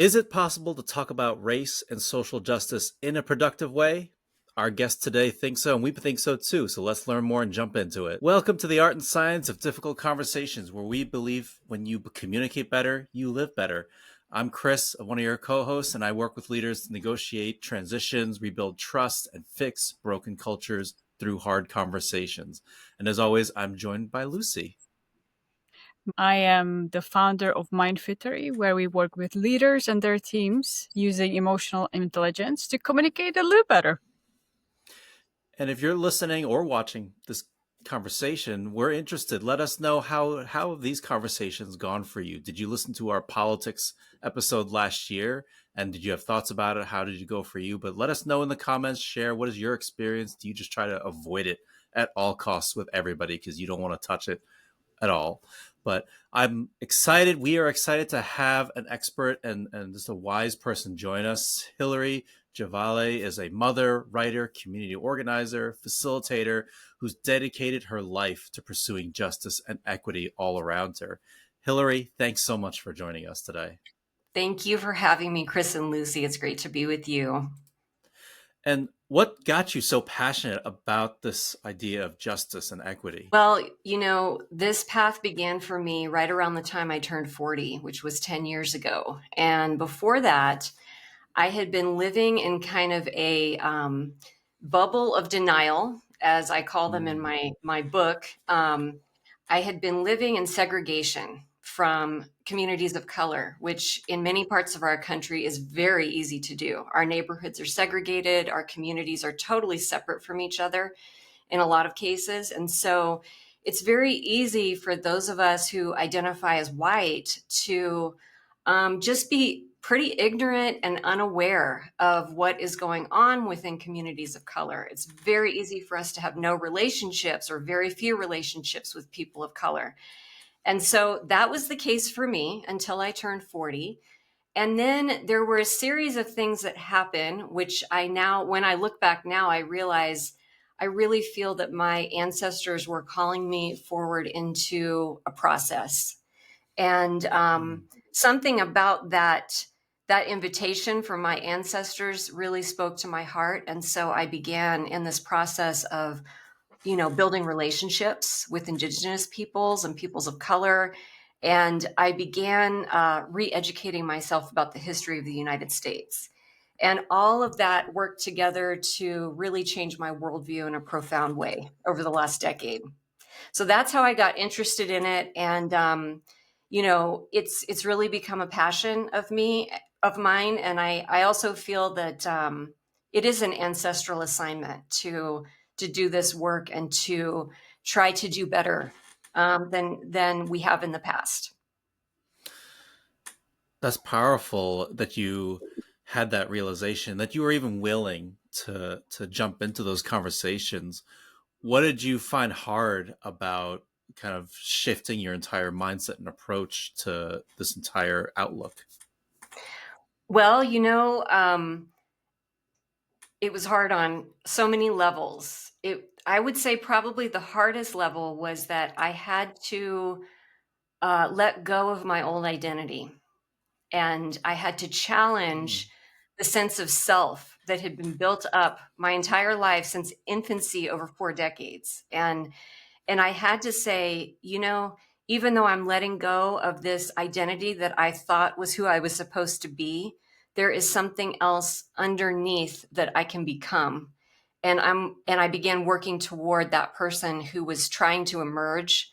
Is it possible to talk about race and social justice in a productive way? Our guest today thinks so, and we think so too. So let's learn more and jump into it. Welcome to the art and science of difficult conversations, where we believe when you communicate better, you live better. I'm Chris, one of your co hosts, and I work with leaders to negotiate transitions, rebuild trust, and fix broken cultures through hard conversations. And as always, I'm joined by Lucy. I am the founder of Mindfittery, where we work with leaders and their teams using emotional intelligence to communicate a little better. And if you're listening or watching this conversation, we're interested. Let us know how have these conversations gone for you? Did you listen to our politics episode last year? And did you have thoughts about it? How did it go for you? But let us know in the comments. Share what is your experience. Do you just try to avoid it at all costs with everybody because you don't want to touch it at all? But I'm excited. We are excited to have an expert and just a wise person join us. Hilary Giovale is a mother, writer, community organizer, facilitator who's dedicated her life to pursuing justice and equity all around her. Hilary, thanks so much for joining us today. Thank you for having me, Chris and Lucy. It's great to be with you. And what got you so passionate about this idea of justice and equity? Well, this path began for me right around the time I turned 40, which was 10 years ago. And before that, I had been living in kind of a bubble of denial, as I call them in my book. I had been living in segregation from communities of color, which in many parts of our country is very easy to do. Our neighborhoods are segregated. Our communities are totally separate from each other in a lot of cases. And so it's very easy for those of us who identify as white to just be pretty ignorant and unaware of what is going on within communities of color. It's very easy for us to have no relationships or very few relationships with people of color. And so that was the case for me until I turned 40. And then there were a series of things that happened, which when I look back now, I realize I really feel that my ancestors were calling me forward into a process. And something about that invitation from my ancestors really spoke to my heart. And so I began in this process of building relationships with Indigenous peoples and peoples of color. And I began re-educating myself about the history of the United States. And all of that worked together to really change my worldview in a profound way over the last decade. So that's how I got interested in it. And, it's really become a passion of mine. And I also feel that it is an ancestral assignment to do this work and to try to do better than we have in the past. That's powerful that you had that realization, that you were even willing to jump into those conversations. What did you find hard about kind of shifting your entire mindset and approach to this entire outlook? Well, it was hard on so many levels. I would say probably the hardest level was that I had to let go of my old identity. And I had to challenge the sense of self that had been built up my entire life since infancy over 4 decades. And I had to say, even though I'm letting go of this identity that I thought was who I was supposed to be, there is something else underneath that I can become. And I began working toward that person who was trying to emerge.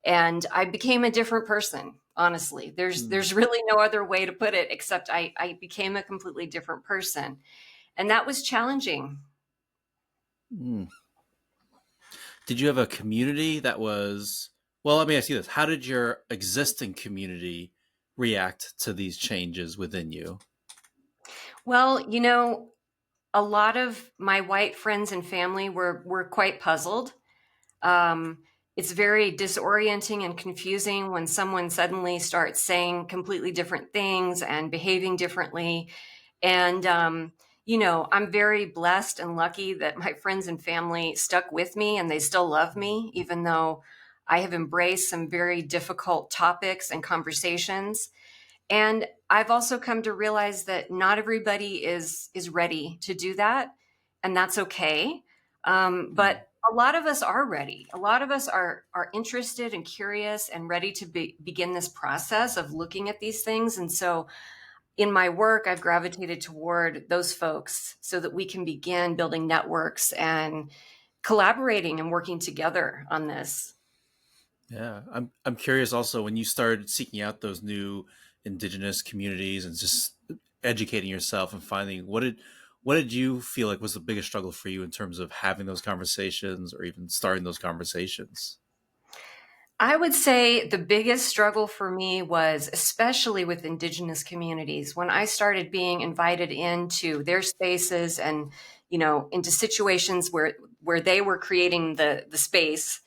And I became a different person. Honestly, there's really no other way to put it except I became a completely different person. And that was challenging. Mm. Did you have a community that was, well, let me ask you this. How did your existing community react to these changes within you? Well, a lot of my white friends and family were quite puzzled. It's very disorienting and confusing when someone suddenly starts saying completely different things and behaving differently. And, I'm very blessed and lucky that my friends and family stuck with me and they still love me, even though I have embraced some very difficult topics and conversations. And I've also come to realize that not everybody is ready to do that, and that's okay. But a lot of us are ready. A lot of us are interested and curious and ready to begin this process of looking at these things. And so in my work, I've gravitated toward those folks so that we can begin building networks and collaborating and working together on this. Yeah, I'm curious also, when you started seeking out those new indigenous communities and just educating yourself and finding, what did you feel like was the biggest struggle for you in terms of having those conversations or even starting those conversations? I would say the biggest struggle for me was, especially with Indigenous communities, when I started being invited into their spaces and, into situations where they were creating the space.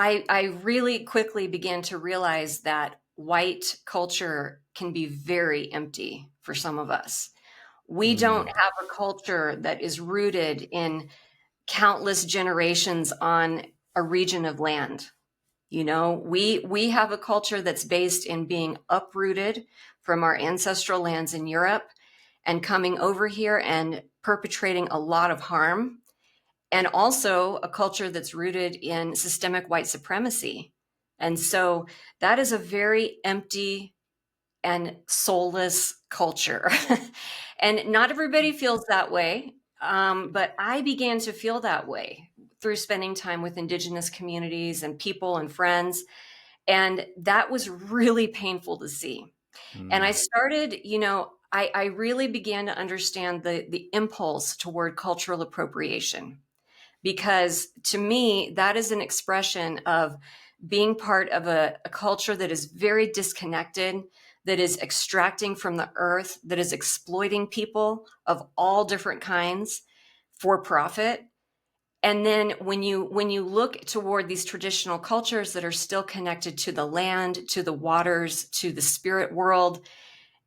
I really quickly began to realize that white culture can be very empty for some of us. We don't Mm, have a culture that is rooted in countless generations on a region of land. We have a culture that's based in being uprooted from our ancestral lands in Europe and coming over here and perpetrating a lot of harm, and also a culture that's rooted in systemic white supremacy. And so that is a very empty and soulless culture. And not everybody feels that way, but I began to feel that way through spending time with Indigenous communities and people and friends. And that was really painful to see. And I mm, started, I really began to understand the impulse toward cultural appropriation, because to me, that is an expression of being part of a culture that is very disconnected, that is extracting from the earth, that is exploiting people of all different kinds for profit. And then when you look toward these traditional cultures that are still connected to the land, to the waters, to the spirit world,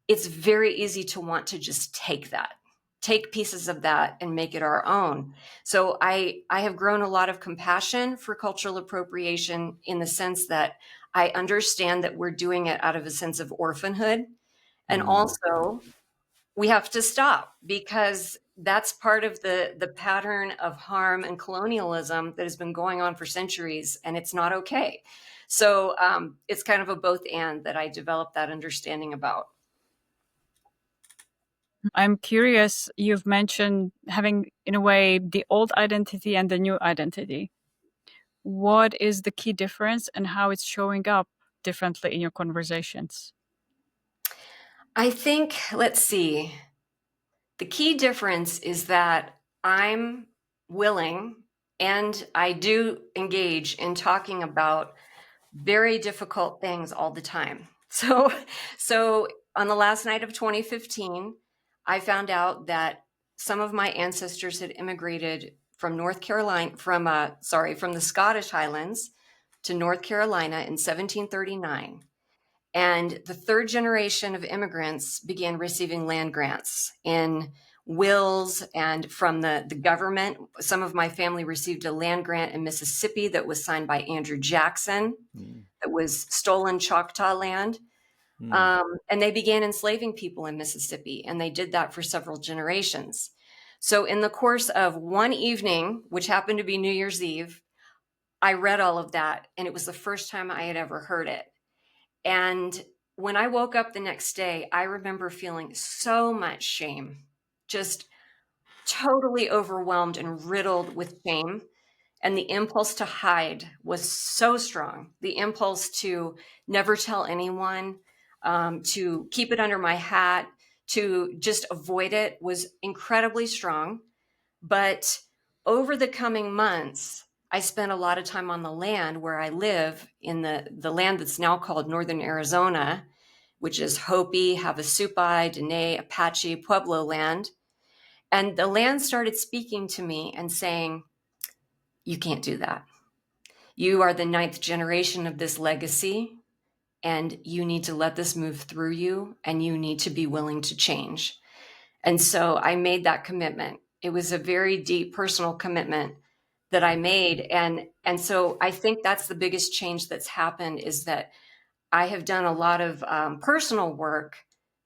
it's very easy to want to just take pieces of that and make it our own. So I have grown a lot of compassion for cultural appropriation, in the sense that I understand that we're doing it out of a sense of orphanhood. And mm. also, we have to stop, because that's part of the pattern of harm and colonialism that has been going on for centuries, and it's not okay. So it's kind of a both and that I developed that understanding about. I'm curious, you've mentioned having, in a way, the old identity and the new identity. What is the key difference and how it's showing up differently in your conversations? I think, let's see, the key difference is that I'm willing, and I do engage in talking about very difficult things all the time. So on the last night of 2015, I found out that some of my ancestors had immigrated from North Carolina, from the Scottish Highlands to North Carolina in 1739. And the third generation of immigrants began receiving land grants in wills and from the government. Some of my family received a land grant in Mississippi that was signed by Andrew Jackson, Mm, that was stolen Choctaw land. mm, And they began enslaving people in Mississippi, and they did that for several generations. So, in the course of one evening, which happened to be New Year's Eve, I read all of that, and it was the first time I had ever heard it. And when I woke up the next day, I remember feeling so much shame, just totally overwhelmed and riddled with shame. And the impulse to hide was so strong. The impulse to never tell anyone, to keep it under my hat, to just avoid it was incredibly strong. But over the coming months, I spent a lot of time on the land where I live, in the land that's now called Northern Arizona, which is Hopi, Havasupai, Diné, Apache, Pueblo land. And the land started speaking to me and saying, "You can't do that. You are the ninth generation of this legacy, and you need to let this move through you, and you need to be willing to change." And so I made that commitment. It was a very deep personal commitment that I made. And so I think that's the biggest change that's happened, is that I have done a lot of personal work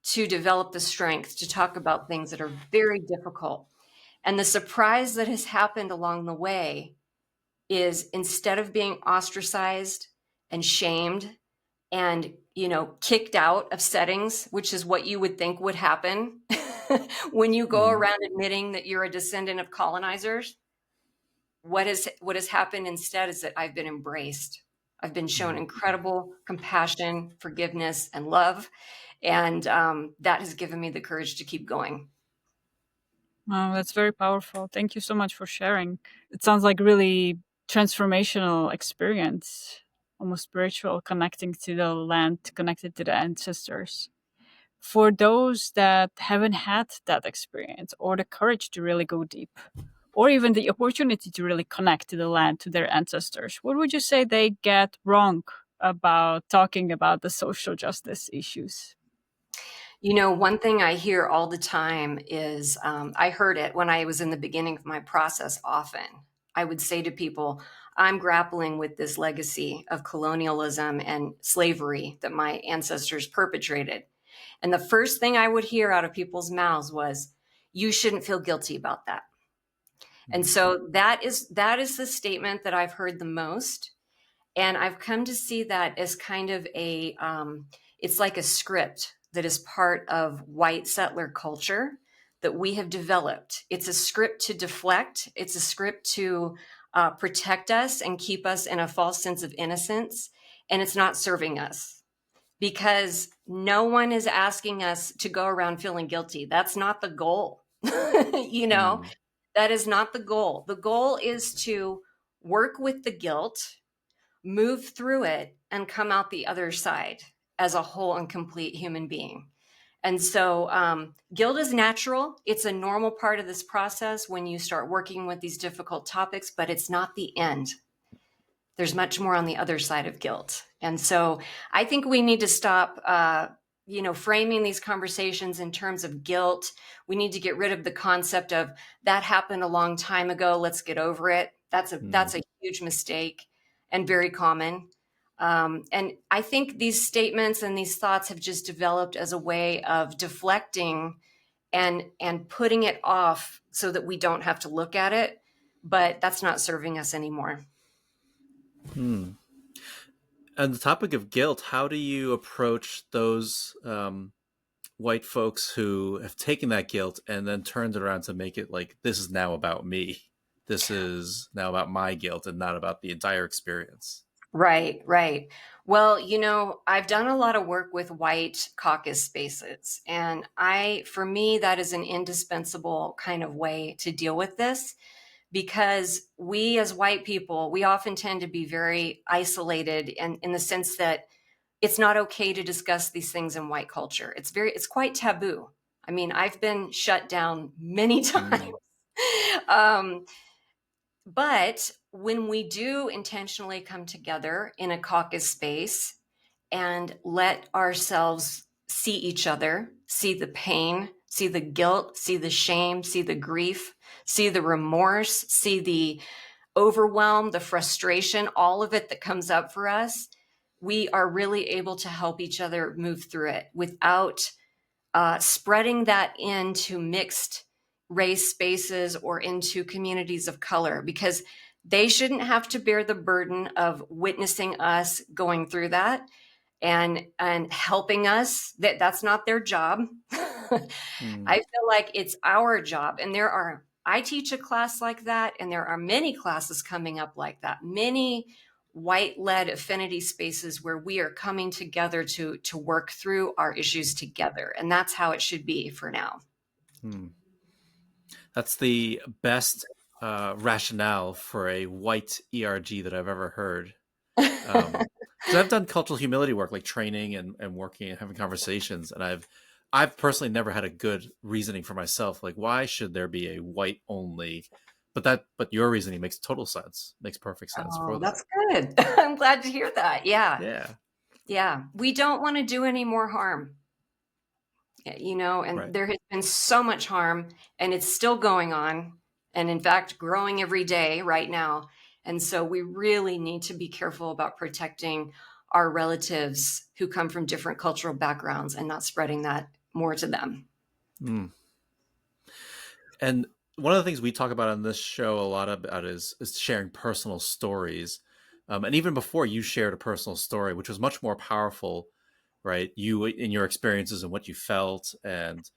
to develop the strength to talk about things that are very difficult. And the surprise that has happened along the way is, instead of being ostracized and shamed and, kicked out of settings, which is what you would think would happen when you go Mm. around admitting that you're a descendant of colonizers, what has happened instead is that I've been embraced. I've been shown Mm. incredible compassion, forgiveness, and love. And that has given me the courage to keep going. Oh, that's very powerful. Thank you so much for sharing. It sounds like really transformational experience, almost spiritual, connecting to the land, connected to the ancestors. For those that haven't had that experience or the courage to really go deep, or even the opportunity to really connect to the land, to their ancestors, what would you say they get wrong about talking about the social justice issues? One thing I hear all the time is, I heard it when I was in the beginning of my process often. I would say to people, I'm grappling with this legacy of colonialism and slavery that my ancestors perpetrated. And the first thing I would hear out of people's mouths was, you shouldn't feel guilty about that. And Mm. so that is the statement that I've heard the most. And I've come to see that as kind of it's like a script that is part of white settler culture that we have developed. It's a script to deflect. It's a script to protect us and keep us in a false sense of innocence. And it's not serving us, because no one is asking us to go around feeling guilty. That's not the goal. Mm. That is not the goal. The goal is to work with the guilt, move through it, and come out the other side as a whole and complete human being. And so guilt is natural. It's a normal part of this process when you start working with these difficult topics, but it's not the end. There's much more on the other side of guilt. And so I think we need to stop framing these conversations in terms of guilt. We need to get rid of the concept of that happened a long time ago, let's get over it. That's Mm. a huge mistake and very common. And I think these statements and these thoughts have just developed as a way of deflecting and putting it off so that we don't have to look at it. But that's not serving us anymore. Mm. And the topic of guilt, how do you approach those white folks who have taken that guilt and then turned it around to make it like, this is now about me? This is now about my guilt and not about the entire experience. Right, right. Well, I've done a lot of work with white caucus spaces, and for me, that is an indispensable kind of way to deal with this, because we as white people, we often tend to be very isolated, and in the sense that it's not okay to discuss these things in white culture. It's quite taboo. I mean, I've been shut down many times. Mm. Um, but when we do intentionally come together in a caucus space and let ourselves see each other, see the pain, see the guilt, see the shame, see the grief, see the remorse, see the overwhelm, the frustration, all of it that comes up for us, we are really able to help each other move through it without spreading that into mixed race spaces or into communities of color, because they shouldn't have to bear the burden of witnessing us going through that and helping us. That's not their job. I Mm. feel like it's our job. And I teach a class like that, and there are many classes coming up like that, many white-led affinity spaces where we are coming together to work through our issues together. And that's how it should be for now. Mm. That's the best rationale for a white ERG that I've ever heard. Because I've done cultural humility work, like training and working and having conversations, and I've personally never had a good reasoning for myself. Like, why should there be a white only? But your reasoning makes total sense. Makes perfect sense for Oh, that. that's good. I'm glad to hear that. Yeah. Yeah. Yeah. We don't want to do any more harm. And Right. there has been so much harm, and it's still going on, and in fact growing every day right now. And so we really need to be careful about protecting our relatives who come from different cultural backgrounds and not spreading that more to them. Mm. And one of the things we talk about on this show a lot about is sharing personal stories. And even before, you shared a personal story, which was much more powerful, right? You in your experiences and what you felt and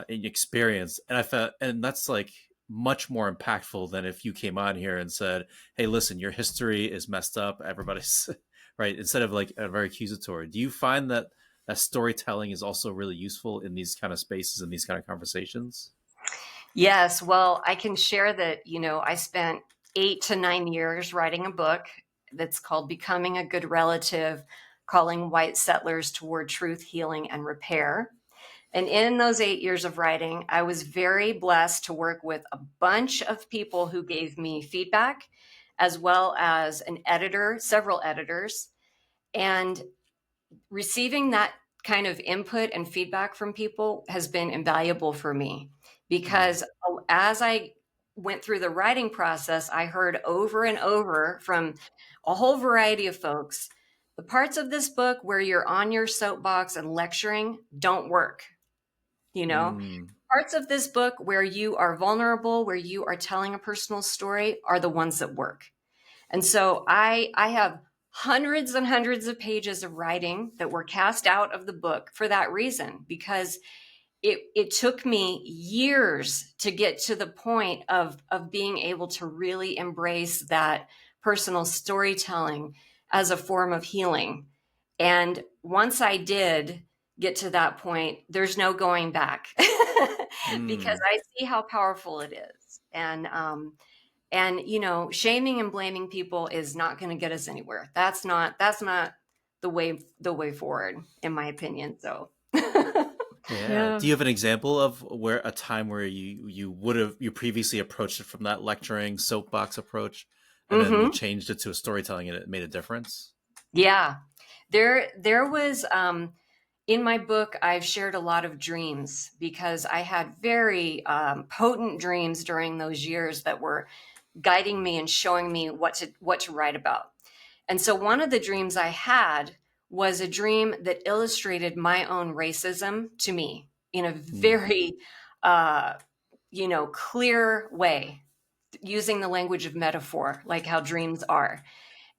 in experience. And I felt, and that's like much more impactful than if you came on here and said, "Hey, listen, your history is messed up. Everybody's right." Instead of like a very accusatory. Do you find that storytelling is also really useful in these kind of spaces and these kind of conversations? Yes, well, I can share that, I spent 8 to 9 years writing a book that's called Becoming a Good Relative, calling white settlers toward truth, healing, and repair. And in those 8 years of writing, I was very blessed to work with a bunch of people who gave me feedback, as well as an editor, several editors. And receiving that kind of input and feedback from people has been invaluable for me, because as I went through the writing process, I heard over and over from a whole variety of folks, the parts of this book where you're on your soapbox and lecturing don't work. Mm. Parts of this book where you are vulnerable, where you are telling a personal story, are the ones that work. And so I have hundreds and hundreds of pages of writing that were cast out of the book for that reason, because it took me years to get to the point of being able to really embrace that personal storytelling as a form of healing. And once I did get to that point, there's no going back because I see how powerful it is. And shaming and blaming people is not going to get us anywhere. That's not the way forward, in my opinion. So Yeah. Yeah. Do you have an example of where a time where you previously approached it from that lecturing soapbox approach, and then you hmm changed it to a storytelling and it made a difference? yeah, there was in my book, I've shared a lot of dreams because I had very potent dreams during those years that were guiding me and showing me what to write about. And so one of the dreams I had was a dream that illustrated my own racism to me in a Mm. very clear way, using the language of metaphor, like how dreams are.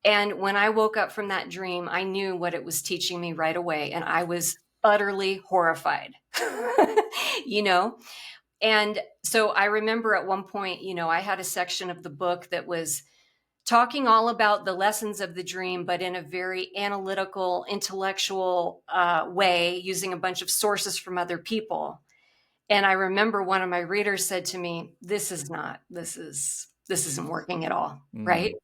And when I woke up from that dream, I knew what it was teaching me right away. And I was utterly horrified, you know? And so I remember at one point, I had a section of the book that was talking all about the lessons of the dream, but in a very analytical, intellectual way, using a bunch of sources from other people. And I remember one of my readers said to me, this isn't working at all, right? Mm.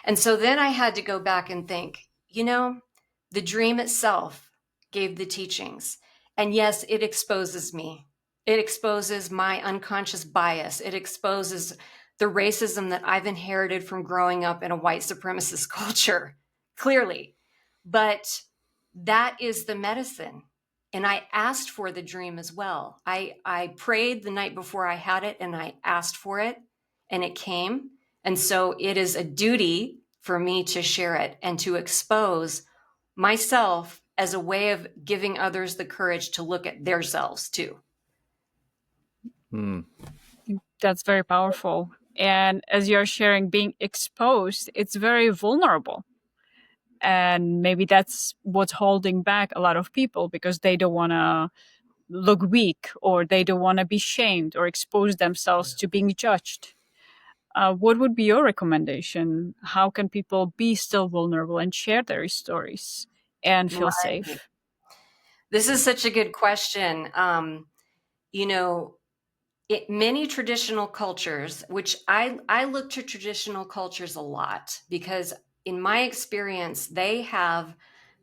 And so then I had to go back and think, the dream itself gave the teachings. And yes, it exposes me. It exposes my unconscious bias. It exposes the racism that I've inherited from growing up in a white supremacist culture, clearly. But that is the medicine. And I asked for the dream as well. I prayed the night before I had it, and I asked for it, and it came. And so it is a duty for me to share it and to expose myself as a way of giving others the courage to look at themselves too. Mm. That's very powerful. And as you're sharing being exposed, it's very vulnerable. And maybe that's what's holding back a lot of people because they don't want to look weak or they don't want to be shamed or expose themselves to being judged. What would be your recommendation? How can people be still vulnerable and share their stories and feel Right. safe? This is such a good question. You know, many traditional cultures, which I look to traditional cultures a lot because in my experience, they have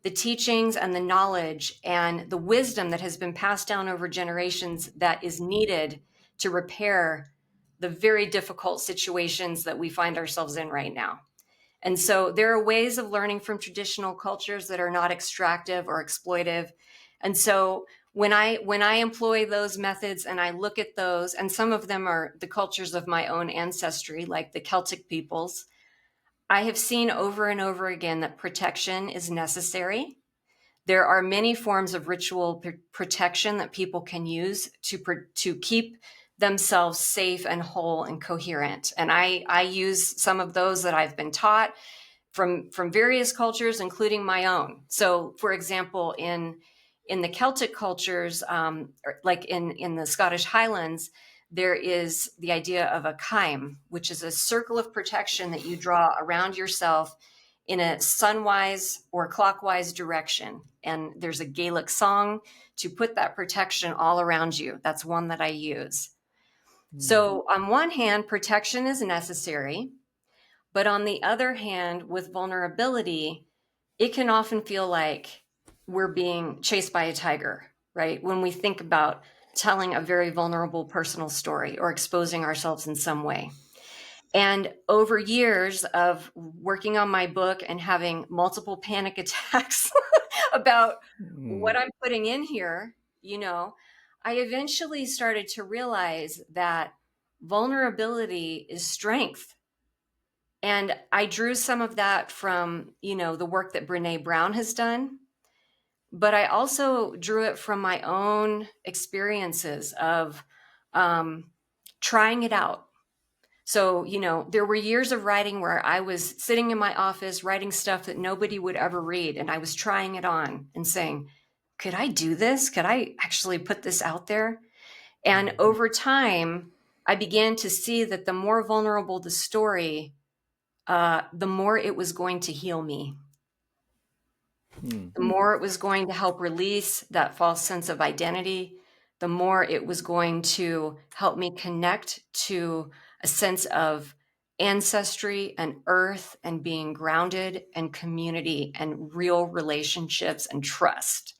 the teachings and the knowledge and the wisdom that has been passed down over generations that is needed to repair the very difficult situations that we find ourselves in right now. And so there are ways of learning from traditional cultures that are not extractive or exploitive. And so when I employ those methods and I look at those, and some of them are the cultures of my own ancestry, like the Celtic peoples, I have seen over and over again that protection is necessary. There are many forms of ritual protection that people can use to keep themselves safe and whole and coherent. And I use some of those that I've been taught from various cultures, including my own. So, for example, in the Celtic cultures, like in the Scottish Highlands, there is the idea of a caim, which is a circle of protection that you draw around yourself in a sunwise or clockwise direction. And there's a Gaelic song to put that protection all around you. That's one that I use. So on one hand, protection is necessary. But on the other hand, with vulnerability, it can often feel like we're being chased by a tiger, right? When we think about telling a very vulnerable personal story or exposing ourselves in some way. And over years of working on my book and having multiple panic attacks about what I'm putting in here, I eventually started to realize that vulnerability is strength. And I drew some of that from, the work that Brené Brown has done. But I also drew it from my own experiences of trying it out. So, there were years of writing where I was sitting in my office writing stuff that nobody would ever read. And I was trying it on and saying, could I do this? Could I actually put this out there? And over time, I began to see that the more vulnerable the story, the more it was going to heal me. The more it was going to help release that false sense of identity, the more it was going to help me connect to a sense of ancestry and earth and being grounded and community and real relationships and trust.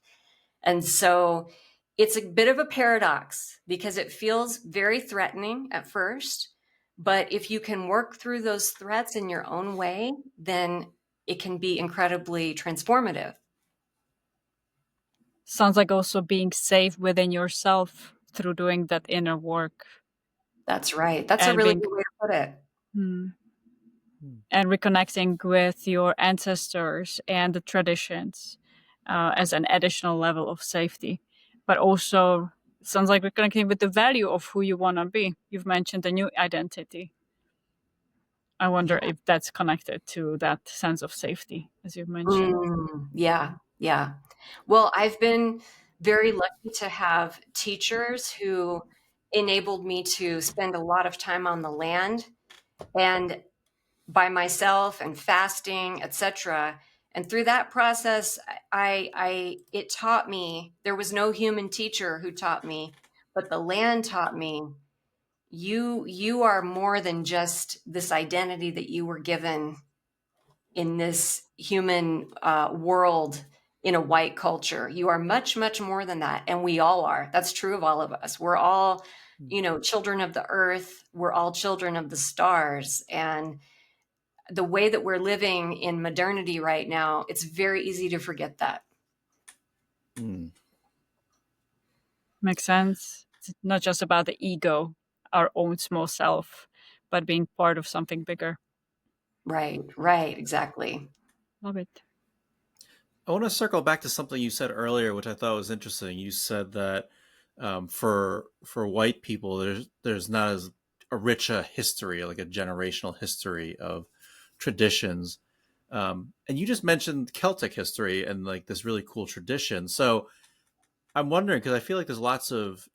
And so it's a bit of a paradox because it feels very threatening at first. But if you can work through those threats in your own way, then it can be incredibly transformative. Sounds like also being safe within yourself through doing that inner work. That's right. That's a And really being good way to put it. and reconnecting with your ancestors and the traditions as an additional level of safety. But also, it sounds like reconnecting with the value of who you want to be. You've mentioned the new identity. I wonder if that's connected to that sense of safety, as you've mentioned. Yeah. Well, I've been very lucky to have teachers who enabled me to spend a lot of time on the land and by myself and fasting, etc. And through that process, it taught me, there was no human teacher who taught me, but the land taught me, you are more than just this identity that you were given in this human world in a white culture. You are much, much more than that. And we all are. That's true of all of us. We're all, children of the earth. We're all children of the stars. And the way that we're living in modernity right now, it's very easy to forget that. Makes sense. It's not just about the ego, our own small self, but being part of something bigger. Right, exactly. Love it. I want to circle back to something you said earlier, which I thought was interesting. You said that for white people, there's not as a rich a history, like a generational history of traditions. And you just mentioned Celtic history and like this really cool tradition. So I'm wondering, because I feel like there's lots of,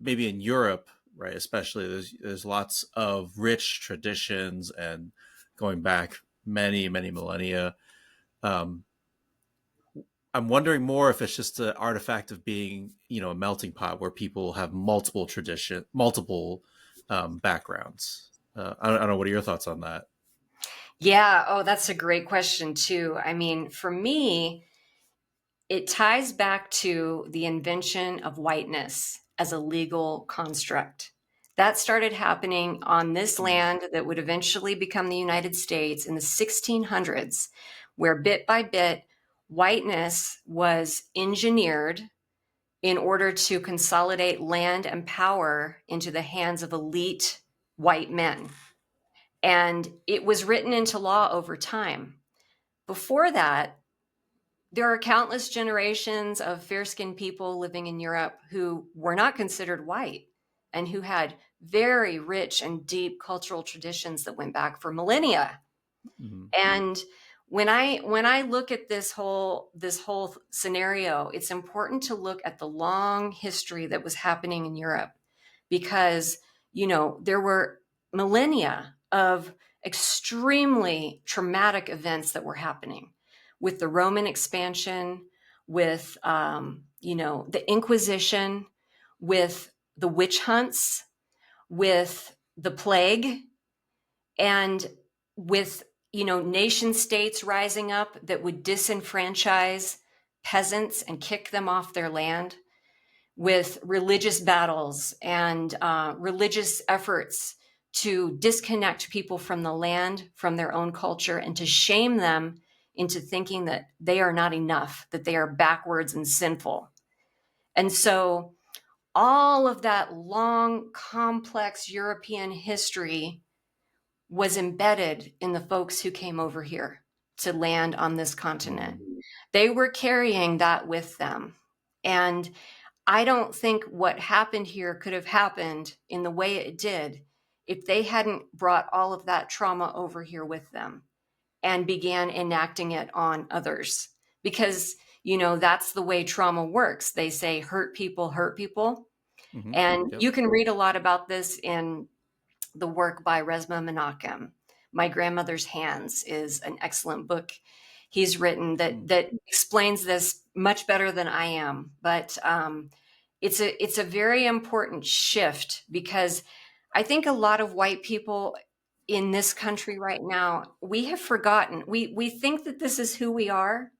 maybe in Europe, right, especially there's lots of rich traditions and going back many millennia. I'm wondering more if it's just an artifact of being, a melting pot where people have multiple multiple backgrounds. I don't know. What are your thoughts on that? Yeah. Oh, that's a great question too. I mean, for me, it ties back to the invention of whiteness as a legal construct. That started happening on this land that would eventually become the United States in the 1600s, where bit by bit, whiteness was engineered in order to consolidate land and power into the hands of elite white men. And it was written into law over time. Before that, there are countless generations of fair-skinned people living in Europe who were not considered white and who had very rich and deep cultural traditions that went back for millennia. Mm-hmm. And when I look at this whole scenario, it's important to look at the long history that was happening in Europe, because, you know, there were millennia of extremely traumatic events that were happening with the Roman expansion, with, you know, the Inquisition, with the witch hunts, with the plague, and with, you know, nation states rising up that would disenfranchise peasants and kick them off their land, with religious battles and religious efforts to disconnect people from the land, from their own culture, and to shame them into thinking that they are not enough, that they are backwards and sinful. And so all of that long, complex European history was embedded in the folks who came over here to land on this continent. They were carrying that with them. And I don't think what happened here could have happened in the way it did if they hadn't brought all of that trauma over here with them and began enacting it on others. Because, you know, that's the way trauma works. They say hurt people hurt people. Mm-hmm. And Yep. you can read a lot about this in the work by Resmaa Menakem. My Grandmother's Hands is an excellent book he's written that explains this much better than I am. But it's a very important shift, because I think a lot of white people in this country right now, we have forgotten. We think that this is who we are,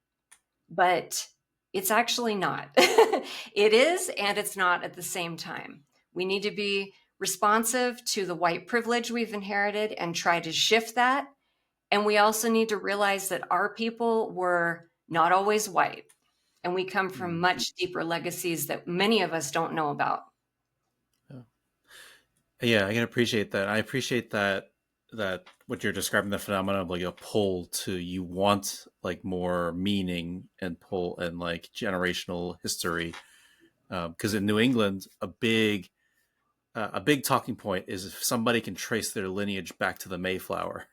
but it's actually not. It is, and it's not at the same time. We need to be responsive to the white privilege we've inherited and try to shift that. And we also need to realize that our people were not always white, and we come from much deeper legacies that many of us don't know about. Yeah, I can appreciate that. I appreciate that what you're describing, the phenomenon of like a pull to, you want like more meaning and pull and like generational history. Because in New England, a big talking point is if somebody can trace their lineage back to the Mayflower.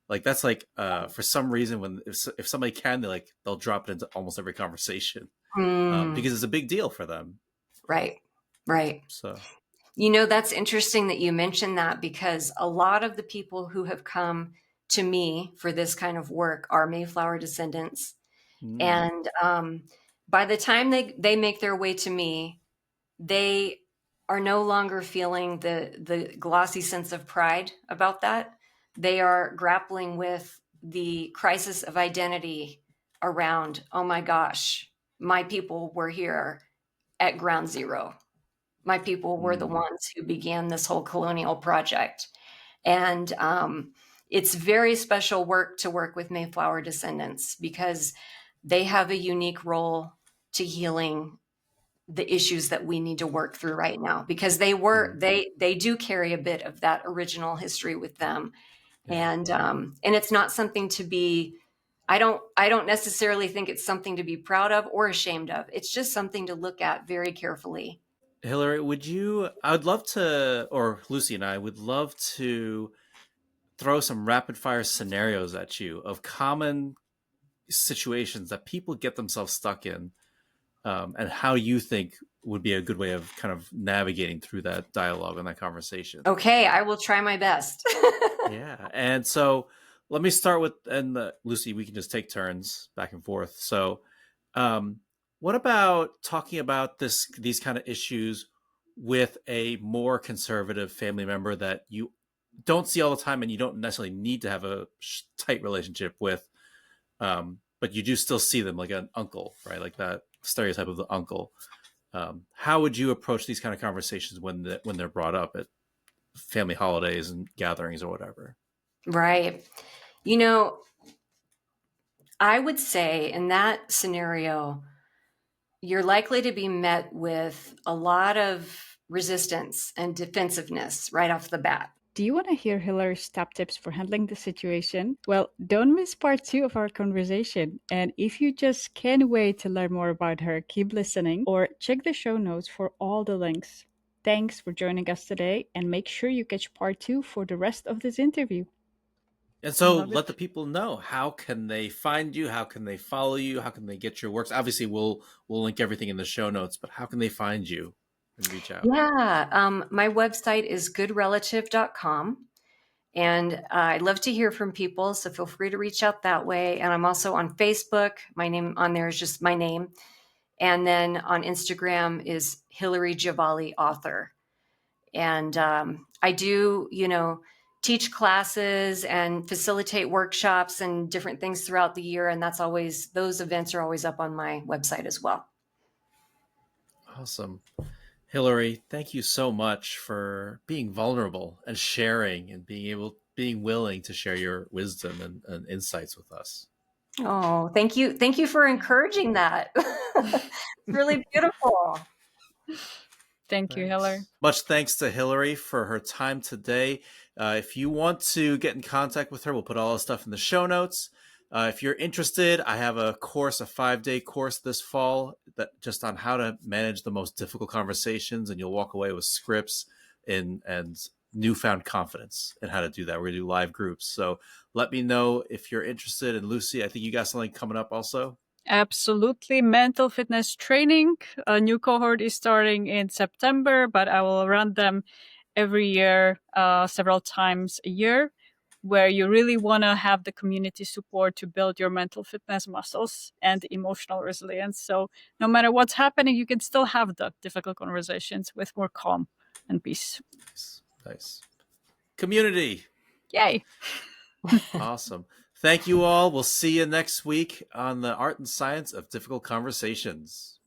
Like that's like for some reason, when if somebody can, they'll drop it into almost every conversation because it's a big deal for them. Right, right. So, you know, that's interesting that you mentioned that, because a lot of the people who have come to me for this kind of work are Mayflower descendants. And by the time they make their way to me, they are no longer feeling the glossy sense of pride about that. They are grappling with the crisis of identity around, oh my gosh, my people were here at ground zero. My people were the ones who began this whole colonial project. And it's very special work to work with Mayflower descendants, because they have a unique role to healing the issues that we need to work through right now, because they do carry a bit of that original history with them. yeah. And it's not something to be, I don't necessarily think it's something to be proud of or ashamed of. It's just something to look at very carefully. Hilary, I would love to, or Lucy and I would love to throw some rapid fire scenarios at you of common situations that people get themselves stuck in, and how you think would be a good way of kind of navigating through that dialogue and that conversation. Okay, I will try my best. Yeah. And so let me start with, and Lucy, we can just take turns back and forth. So, what about talking about these kind of issues with a more conservative family member that you don't see all the time and you don't necessarily need to have a tight relationship with, but you do still see them, like an uncle, right? Like that stereotype of the uncle. How would you approach these kind of conversations when they're brought up at family holidays and gatherings or whatever? Right. You know, I would say in that scenario, you're likely to be met with a lot of resistance and defensiveness right off the bat. Do you want to hear Hilary's top tips for handling the situation? Well, don't miss part 2 of our conversation. And if you just can't wait to learn more about her, keep listening or check the show notes for all the links. Thanks for joining us today, and make sure you catch part 2 for the rest of this interview. And so Love let it. the people know, how can they find you? How can they follow you? How can they get your works? Obviously, we'll link everything in the show notes, but how can they find you and reach out? Yeah, my website is goodrelative.com. And I'd love to hear from people, so feel free to reach out that way. And I'm also on Facebook. My name on there is just my name. And then on Instagram is Hilary Giovale author. And I do, teach classes and facilitate workshops and different things throughout the year. And those events are always up on my website as well. Awesome. Hilary, thank you so much for being vulnerable and sharing and being willing to share your wisdom and insights with us. Oh, thank you. Thank you for encouraging that. It's really beautiful. Thank you, Hilary. Thanks. Much thanks to Hilary for her time today. If you want to get in contact with her, we'll put all the stuff in the show notes. If you're interested, I have a course, a 5-day course this fall that just on how to manage the most difficult conversations, and you'll walk away with scripts and newfound confidence in how to do that. We're gonna do live groups. So let me know if you're interested. And Lucy, I think you got something coming up also. Absolutely. Mental fitness training. A new cohort is starting in September, but I will run them every year, several times a year, where you really want to have the community support to build your mental fitness muscles and emotional resilience. So no matter what's happening, you can still have the difficult conversations with more calm and peace. Nice. Community. Yay. Awesome. Thank you all. We'll see you next week on the Art and Science of Difficult Conversations.